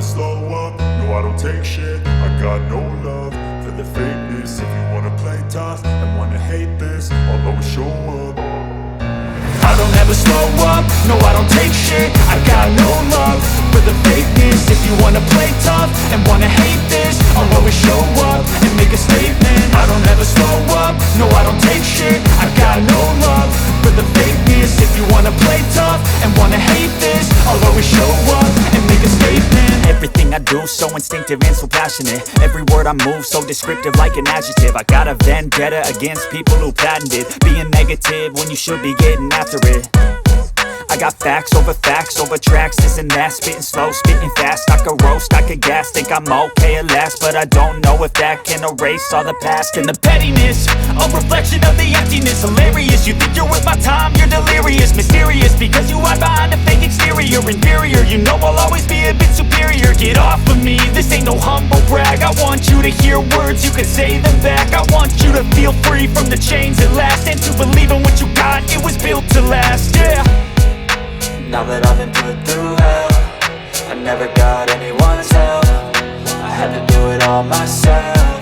slow up, no I don't take shit. I got no love for the fakeness. If you wanna play tough and wanna hate this, I'll always show up. I don't ever slow up, no I don't take shit. I got no love for the fakeness. If you wanna play tough and wanna hate this, I'll always show up and make a statement. I don't ever slow up, no I don't take shit. I got no love for the fakeness. If you wanna play tough and wanna hate this, I'll always show up and make a statement. Everything I do so instinctive and so passionate. Every word I move so descriptive like an adjective. I got a vendetta against people who patented being negative when you should be getting after it. I got facts over tracks, this and that. Spitting slow, spitting fast, I could roast, I could gas. Think I'm okay at last, but I don't know if that can erase all the past. And the pettiness, a reflection of the emptiness. Hilarious, you think you're worth my time, you're delirious. Mysterious, because you hide behind a fake exterior. Inferior, you know I'll always be a bit superior. Get off of me, this ain't no humble brag. I want you to hear words, you can say them back. I want you to feel free from the chains at last, and to believe in what you got, it was built to last, yeah. Now that I've been put through hell, I never got anyone's help. I had to do it all myself.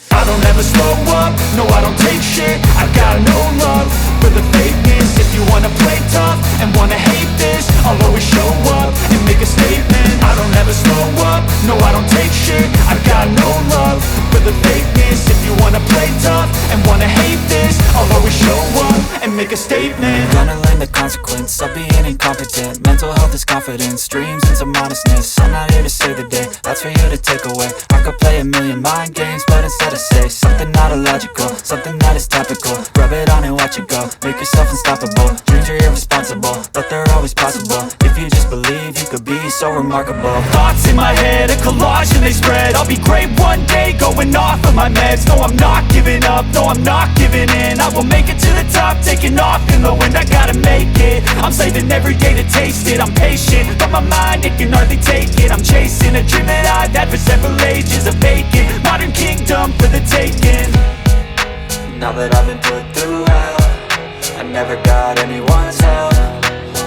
I don't ever slow up, no I don't take shit. I got no love for the fakeness. If you wanna play tough and wanna hate this, I'll always show up and make a statement. I don't ever slow up, no I don't take shit. I got no love for the fakeness. If you wanna play tough and wanna hate this, I'll always show up and make a statement. Gonna learn the consequence of being incompetent. Mental health is confidence, dreams and some honestness. I'm not here to save the day, that's for you to take away. I could play a million mind games, but instead I say something not illogical, something that is topical. Rub it on and watch it go, make yourself unstoppable. Dreams are irresponsible, but they're always possible. If you just believe, you could be so remarkable. Thoughts in my head, a collage and they spread. I'll be great one day, going off of my meds. No, I'm not giving up, no, I'm not giving in. I will make it to the top, taking off in the wind. I gotta make it, I'm saving every day to taste it. I'm patient, but my mind, it can hardly take it. I'm chasing a dream that I've had for several ages. A vacant, modern kingdom for the taking. Now that I've been put through hell, I never got anyone's help.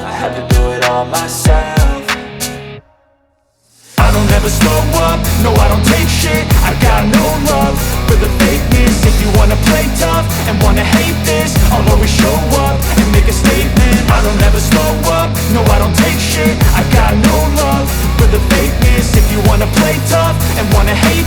I had to do it all myself. I don't ever slow up, no I don't take shit. I got no love for the fakeness. If you wanna play tough and wanna hate this, I'll always show up and make a statement. I don't ever slow up, no I don't take shit. I got no love for the fakeness. If you wanna play tough and wanna hate